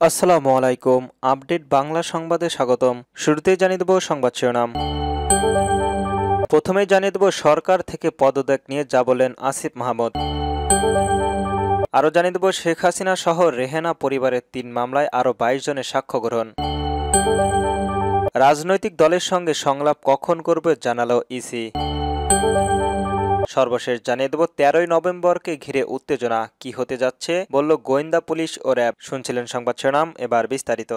আসসালামু আলাইকুম। আপডেট বাংলা সংবাদে স্বাগতম। শুরুতেই জানিয়ে দেব সংবাদ শিরোনাম। প্রথমেই জানিয়ে দেব সরকার থেকে পদত্যাগ নিয়ে যা বললেন আসিফ মাহমুদ। আরও জানিয়ে দেব শেখ হাসিনা সহ রেহেনা পরিবারের ৩ মামলায় আরও ২২ জনের সাক্ষ্য গ্রহণ। রাজনৈতিক দলের সঙ্গে সংলাপ কখন করবে জানালো ইসি। সর্বশেষ জানিয়ে দেব ১৩ই নভেম্বরকে ঘিরে উত্তেজনা কি হতে যাচ্ছে বলল গোয়েন্দা পুলিশ ও র্যাব। শুনছিলেন সংবাদ শিরোনাম, এবার বিস্তারিত।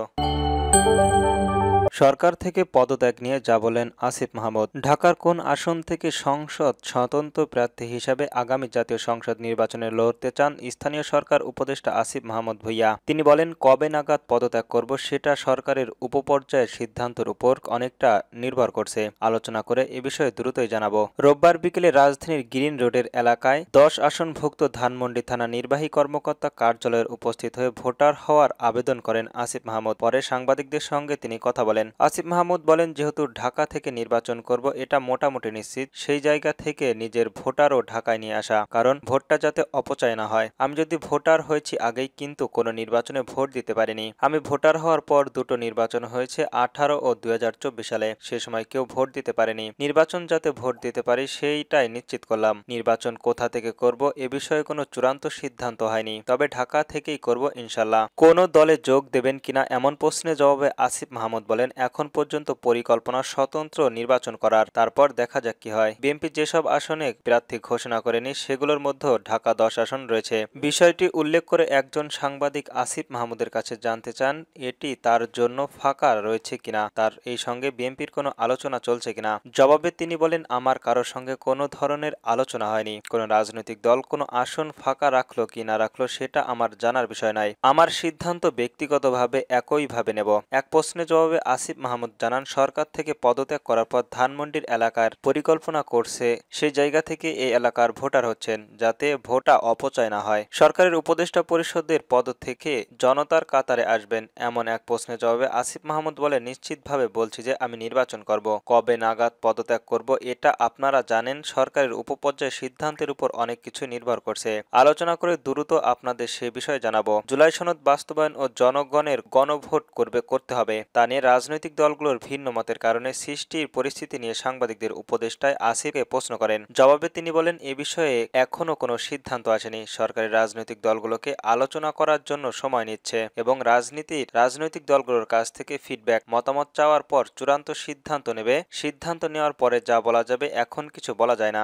সরকার থেকে পদত্যাগ নিয়ে যা বলেন আসিফ মাহমুদ। ঢাকার কোন আসন থেকে সংসদ স্বতন্ত্র প্রার্থী হিসাবে আগামী জাতীয় সংসদ নির্বাচনে লড়তে চান স্থানীয় সরকার উপদেষ্টা আসিফ মাহমুদ ভূঁইয়া। তিনি বলেন, কবে নাগাদ পদত্যাগ করব সেটা সরকারের উপপর্যায়ের সিদ্ধান্তের উপর অনেকটা নির্ভর করছে। আলোচনা করে এ বিষয়ে দ্রুতই জানাবো। রোববার বিকেলে রাজধানীর গ্রিন রোডের এলাকায় ১০ আসনভুক্ত ধানমন্ডি থানা নির্বাহী কর্মকর্তা কার্যালয়ে উপস্থিত হয়ে ভোটার হওয়ার আবেদন করেন আসিফ মাহমুদ। পরে সাংবাদিকদের সঙ্গে তিনি কথা বলেন। আসিফ মাহমুদ বলেন, যেহেতু ঢাকা থেকে নির্বাচন করব এটা মোটামুটি নিশ্চিত, সেই জায়গা থেকে নিজের ভোটারও ঢাকায় নিয়ে আসা, কারণ ভোটটা যাতে অপচয় না হয়। আমি যদি ভোটার হয়েছি আগেই, কিন্তু কোনো নির্বাচনে ভোট দিতে পারিনি। আমি ভোটার হওয়ার পর দুটো নির্বাচন হয়েছে ১৮ ও ২০২৪ সালে, সে সময় কেউ ভোট দিতে পারেনি। নির্বাচন যাতে ভোট দিতে পারি সেইটাই নিশ্চিত করলাম। নির্বাচন কোথা থেকে করব এ বিষয়ে কোনো চূড়ান্ত সিদ্ধান্ত হয়নি, তবে ঢাকা থেকেই করব ইনশাল্লাহ। কোন দলে যোগ দেবেন কিনা এমন প্রশ্নের জবাবে আসিফ মাহমুদ বলেন, এখন পর্যন্ত পরিকল্পনা স্বতন্ত্র নির্বাচন করার, তারপর দেখা যাক কি হয়। বিএনপি যেসব আসনে প্রার্থী ঘোষণা করেনি সেগুলোর মধ্যে ঢাকা ১০ আসন রয়েছে। বিষয়টি উল্লেখ করে একজন সাংবাদিক আসিফ মাহমুদের কাছে জানতে চান এটি তার জন্য ফাঁকা রয়েছে কিনা, তার এই সঙ্গে বিএনপির কোনো আলোচনা চলছে কিনা। জবাবে তিনি বলেন, আমার কারোর সঙ্গে কোনো ধরনের আলোচনা হয়নি। কোনো রাজনৈতিক দল কোনো আসন ফাঁকা রাখলো কি না রাখলো সেটা আমার জানার বিষয় নয়। আমার সিদ্ধান্ত ব্যক্তিগতভাবে একইভাবে নেব। এক প্রশ্নের জবাবে আসিফ মাহমুদ জানান, সরকার থেকে পদত্যাগ করার পর ধানমন্ডির এলাকার পরিকল্পনা করছে, সেই জায়গা থেকে এই এলাকার ভোটার হচ্ছেন, যাতে ভোটা অপচয় না হয়। সরকারের উপদেষ্টা পরিষদের পদ থেকে জনতার কাতারে আসবেন এমন এক প্রশ্নের জবাবে আসিফ মাহমুদ বলে, নিশ্চিতভাবে বলছি যে আমি নির্বাচন করব। কবে নাগাদ পদত্যাগ করব এটা আপনারা জানেন। সরকারের উপপর্যায়ের সিদ্ধান্তের উপর অনেক কিছু নির্ভর করছে। আলোচনা করে দ্রুত আপনাদের সে বিষয়ে জানাবো। জুলাই সনদ বাস্তবায়ন ও জনগণের গণভোট করতে হবে, তা নিয়ে রাজনৈতিক দলগুলোর ভিন্ন মতের কারণে সৃষ্টির পরিস্থিতি নিয়ে সাংবাদিকদের উপদেষ্টায় আসিফকে প্রশ্ন করেন। জবাবে তিনি বলেন, এ বিষয়ে এখনো কোনো সিদ্ধান্ত আসেনি। সরকারের রাজনৈতিক দলগুলোকে আলোচনা করার জন্য সময় নিচ্ছে এবং রাজনৈতিক দলগুলোর কাছ থেকে ফিডব্যাক মতামত চাওয়ার পর চূড়ান্ত সিদ্ধান্ত নেবে। সিদ্ধান্ত নেওয়ার পরে যা বলা যাবে, এখন কিছু বলা যায় না।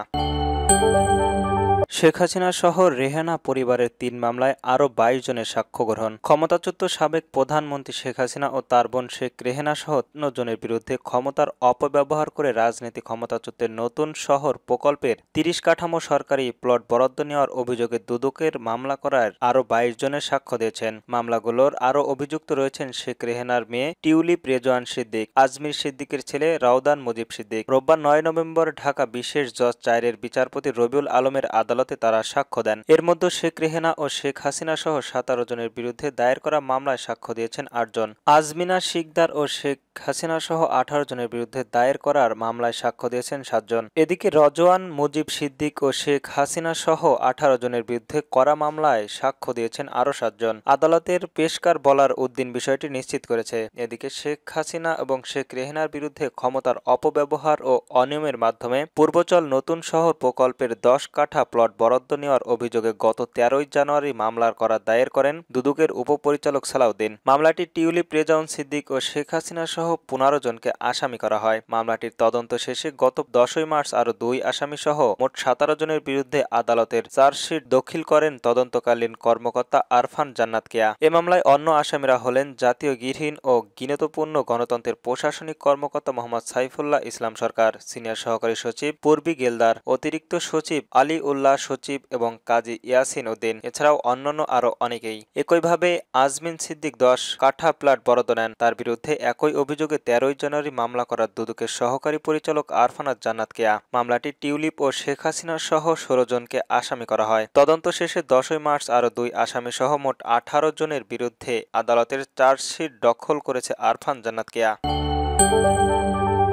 শেখ হাসিনা সহ রেহেনা পরিবারের ৩ মামলায় আরও ২২ জনের সাক্ষ্য গ্রহণ। ক্ষমতাচ্যুত সাবেক প্রধানমন্ত্রী শেখ হাসিনা ও তার বোন শেখ রেহেনা সহ ৫ জনের বিরুদ্ধে ক্ষমতার অপব্যবহার করে রাজনীতি ক্ষমতাচ্যুতের নতুন শহর প্রকল্পের ৩০ কাঠামো সরকারি প্লট বরাদ্দ নেওয়ার অভিযোগে দুদকের মামলা করার আরও ২২ জনের সাক্ষ্য দিয়েছেন। মামলাগুলোর আরও অভিযুক্ত রয়েছেন শেখ রেহেনার মেয়ে টিউলিপ রেজওয়ান সিদ্দিক, আজমির সিদ্দিকের ছেলে রাউদান মুজিব সিদ্দিক। রোববার ৯ নভেম্বর ঢাকা বিশেষ জজ ৪-এর বিচারপতি রবিউল আলমের আদালতে তারা সাক্ষ্য দেন। এর মধ্যে শেখ রেহেনা ও শেখ হাসিনা সহ ১৭ জনের বিরুদ্ধে দায়ের করা মামলায় সাক্ষ্য দিয়েছেন ৮ জন। আজমিনা শিকদার ও শেখ হাসিনা সহ ১৮ জনের বিরুদ্ধে দায়ের করার মামলায় সাক্ষ্য দিয়েছেন ৭ জন। এদিকে রজওয়ান মুজিব সিদ্দিক ও শেখ হাসিনা সহ ১৮ জনের বিরুদ্ধে করা মামলায় সাক্ষ্য দিয়েছেন আরও ৭ জন। আদালতের পেশকার বলার উদ্দিন বিষয়টি নিশ্চিত করেছে। এদিকে শেখ হাসিনা এবং শেখ রেহেনার বিরুদ্ধে ক্ষমতার অপব্যবহার ও অনিয়মের মাধ্যমে পূর্বচল নতুন শহর প্রকল্পের ১০ কাঠা প্লট বরাদ্দ নেওয়ার অভিযোগে গত ১৩ই জানুয়ারি মামলার দায়ের করেন দুদকের উপপরিচালক সালাউদ্দিন। মামলাটি টিউলিপ রেজওয়ান সিদ্দিক ও শেখ হাসিনা সহ ১৫ জনকে আসামি করা হয়। মামলাটির তদন্ত শেষে গত ১০ই মার্চ আরও ২ আসামি সহ মোট ১৭ জনের বিরুদ্ধে আদালতের চার্জশিট দাখিল করেন তদন্তকালীন কর্মকর্তা আরফান জান্নাত কেয়া। এ মামলায় অন্য আসামিরা হলেন জাতীয় গৃহহীন ও গিনতপূর্ণ গণতন্ত্রের প্রশাসনিক কর্মকর্তা মোহাম্মদ সাইফুল্লাহ ইসলাম সরকার, সিনিয়র সহকারী সচিব পূর্বী গেলদার, অতিরিক্ত সচিব আলী উল্লাহ সচিব এবং কাজী ইয়াসিন উদ্দিন, এছাড়াও অন্যান্য আরও অনেকেই। একইভাবে আজমিন সিদ্দিক ১০ কাঠা প্লট বরাদ্দ নেন। তার বিরুদ্ধে একই অভিযোগে ১৩ই জানুয়ারি মামলা করার দুদকের সহকারী পরিচালক আরফানাত জান্নাত কেয়া। মামলাটি টিউলিপ ও শেখ হাসিনা সহ ১৬ জনকে আসামি করা হয়। তদন্ত শেষে ১০ই মার্চ আরও ২ আসামি সহ মোট ১৮ জনের বিরুদ্ধে আদালতের চার্জশিট দখল করেছে আরফান জান্নাত কেয়া।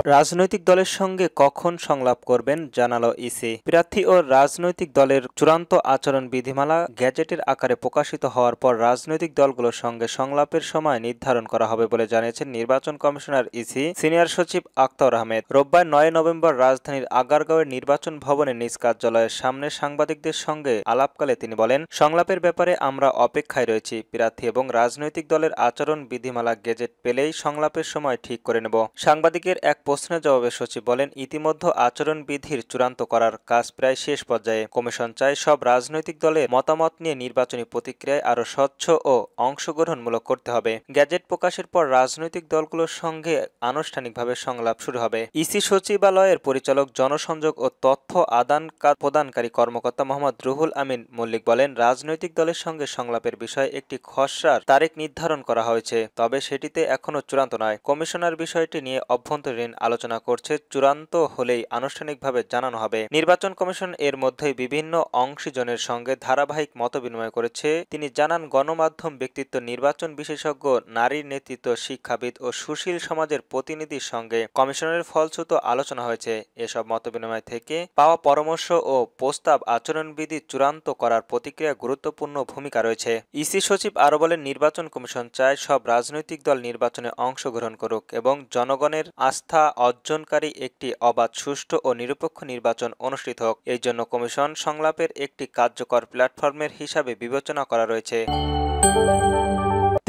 রাজনৈতিক দলের সঙ্গে কখন সংলাপ করবেন জানালো ইসি। প্রার্থী ও রাজনৈতিক দলের চূড়ান্ত আচরণ বিধিমালা গ্যাজেটের আকারে প্রকাশিত হওয়ার পর রাজনৈতিক দলগুলোর সঙ্গে সংলাপের সময় নির্ধারণ করা হবে বলে জানিয়েছেন নির্বাচন কমিশনার ইসি সিনিয়র সচিব আখতার আহমেদ। রোববার ৯ নভেম্বর রাজধানীর আগারগাঁওয়ের নির্বাচন ভবনে নিজ কার্যালয়ের সামনে সাংবাদিকদের সঙ্গে আলাপকালে তিনি বলেন, সংলাপের ব্যাপারে আমরা অপেক্ষায় রয়েছি। প্রার্থী এবং রাজনৈতিক দলের আচরণ বিধিমালা গেজেট পেলেই সংলাপের সময় ঠিক করে নেব। সাংবাদিকের এক প্রশ্নের জবাবে সচিব বলেন, ইতিমধ্যে আচরণ বিধির চূড়ান্ত করার কাজ প্রায় শেষ পর্যায়ে। কমিশন চায় সব রাজনৈতিক দলের মতামত নিয়ে নির্বাচনী প্রতিক্রিয়ায় আরও স্বচ্ছ ও অংশগ্রহণমূলক করতে হবে। গ্যাজেট প্রকাশের পর রাজনৈতিক দলগুলোর সঙ্গে আনুষ্ঠানিকভাবে সংলাপ শুরু হবে। ইসি সচিবালয়ের পরিচালক জনসংযোগ ও তথ্য আদান প্রদানকারী কর্মকর্তা মোহাম্মদ রুহুল আমিন মল্লিক বলেন, রাজনৈতিক দলের সঙ্গে সংলাপের বিষয়ে একটি খসড়ার তারিখ নির্ধারণ করা হয়েছে, তবে সেটিতে এখনো চূড়ান্ত নয়। কমিশনার বিষয়টি নিয়ে অভ্যন্তরীণ আলোচনা করছে, চূড়ান্ত হলেই আনুষ্ঠানিকভাবে জানানো হবে। নির্বাচন কমিশন এর মধ্যেই বিভিন্ন অংশীজনের সঙ্গে ধারাবাহিক মতবিনিময় করেছে। তিনি জানান, গণমাধ্যম ব্যক্তিত্ব, নির্বাচন বিশেষজ্ঞ, নারীর নেতৃত্ব, শিক্ষাবিদ ও সুশীল সমাজের প্রতিনিধির সঙ্গে কমিশনের ফলশ্রুত আলোচনা হয়েছে। এসব মতবিনিময় থেকে পাওয়া পরামর্শ ও প্রস্তাব আচরণবিধি চূড়ান্ত করার প্রতিক্রিয়া গুরুত্বপূর্ণ ভূমিকা রয়েছে। ইসি সচিব আরও বলেন, নির্বাচন কমিশন চায় সব রাজনৈতিক দল নির্বাচনে অংশগ্রহণ করুক এবং জনগণের আস্থা অর্জনকারী একটি অবাধ, সুষ্ঠু ও নিরপেক্ষ নির্বাচন অনুষ্ঠিত হোক। এই জন্য কমিশন সংলাপের একটি কার্যকর প্ল্যাটফর্মের হিসাবে বিবেচনা করা রয়েছে।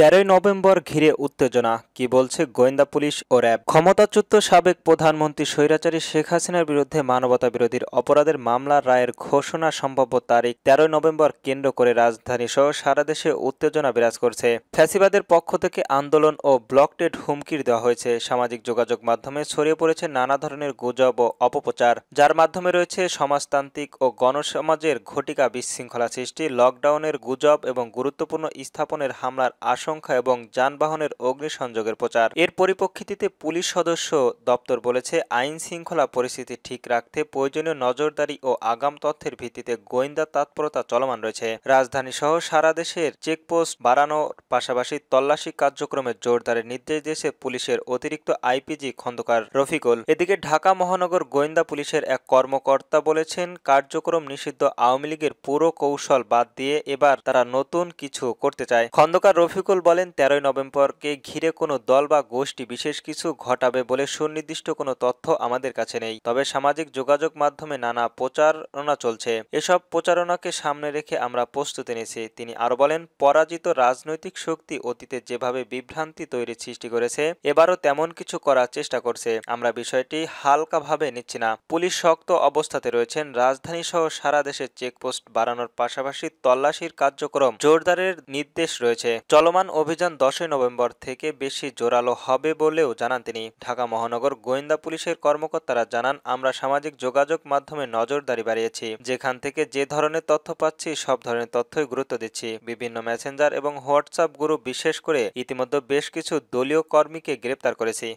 13 নভেম্বর ঘিরে উত্তেজনা, কি বলছে গোয়েন্দা পুলিশ ও র্যাব। ক্ষমতাচ্যুত সাবেক প্রধানমন্ত্রী স্বৈরাচারী শেখ হাসিনার বিরুদ্ধে মানবতা বিরোধীর অপরাধের মামলার রায়ের ঘোষণা সম্ভাব্য তারিখ 13 নভেম্বর কেন্দ্র করে রাজধানী সহ সারা দেশে উত্তেজনা বিরাজ করছে। ফ্যাসিবাদের পক্ষ থেকে আন্দোলন ও ব্লকটেড হুমকির দেওয়া হয়েছে। সামাজিক যোগাযোগ মাধ্যমে ছড়িয়ে পড়েছে নানা ধরনের গুজব ও অপপ্রচার, যার মাধ্যমে রয়েছে সমাজতান্ত্রিক ও গণসমাজের ঘটিকা বিশৃঙ্খলা সৃষ্টি, লকডাউনের গুজব এবং গুরুত্বপূর্ণ স্থাপনের হামলার আশঙ্কা এবং যানবাহনের অগ্নিসংযোগের প্রচার। এর পরিপ্রেক্ষিতে পুলিশ সদস্য দপ্তর বলেছে, আইন শৃঙ্খলা পরিস্থিতি ঠিক রাখতে প্রয়োজনীয় নজরদারি ও আগাম তথ্যের ভিত্তিতে গোয়েন্দা তৎপরতা চলমান রয়েছে। রাজধানী সহ সারা দেশের চেকপোস্ট বাড়ানোর পাশাপাশি তল্লাশি কার্যক্রমে জোরদারের নির্দেশ দিয়েছে পুলিশের অতিরিক্ত আইপিজি খন্দকার রফিকুল। এদিকে ঢাকা মহানগর গোয়েন্দা পুলিশের এক কর্মকর্তা বলেছেন, কার্যক্রম নিষিদ্ধ আওয়ামী লীগের পুরো কৌশল বাদ দিয়ে এবার তারা নতুন কিছু করতে চায়। খন্দকার রফিকুল বলেন, 13 নভেম্বরকে ঘিরে কোনো দল বা গোষ্ঠী বিশেষ কিছু ঘটাবে বলে সুনির্দিষ্ট কোনো তথ্য আমাদের কাছে নেই, তবে সামাজিক যোগাযোগ মাধ্যমে নানা প্রচারণা চলছে। এসব প্রচারণাকে সামনে রেখে আমরা প্রস্তুতি নিয়েছি। তিনি আরো বলেন, পরাজিত রাজনৈতিক শক্তি অতীতে যেভাবে বিভ্রান্তি তৈরির সৃষ্টি করেছে, এবারও তেমন কিছু করার চেষ্টা করছে। আমরা বিষয়টি হালকাভাবে নিচ্ছি না। পুলিশ শক্ত অবস্থাতে রয়েছেন। রাজধানী সহ সারা দেশে চেকপোস্ট বাড়ানোর পাশাপাশি তল্লাশির কার্যক্রম জোরদারের নির্দেশ রয়েছে। চলমান অভিযান 10 নভেম্বর থেকে বেশি জোরালো হবে বলেও জানান তিনি। ঢাকা মহানগর গোয়েন্দা পুলিশের কর্মকর্তারা জানান, আমরা সামাজিক যোগাযোগ মাধ্যমে নজরদারি বাড়িয়েছি। যেখান থেকে যে ধরনের তথ্য পাচ্ছি সব ধরনের তথ্যই গুরুত্ব দিচ্ছি। বিভিন্ন মেসেঞ্জার এবং হোয়াটসঅ্যাপ গ্রুপ, বিশেষ করে ইতিমধ্যে বেশ কিছু দলীয় কর্মীকে গ্রেপ্তার করেছি।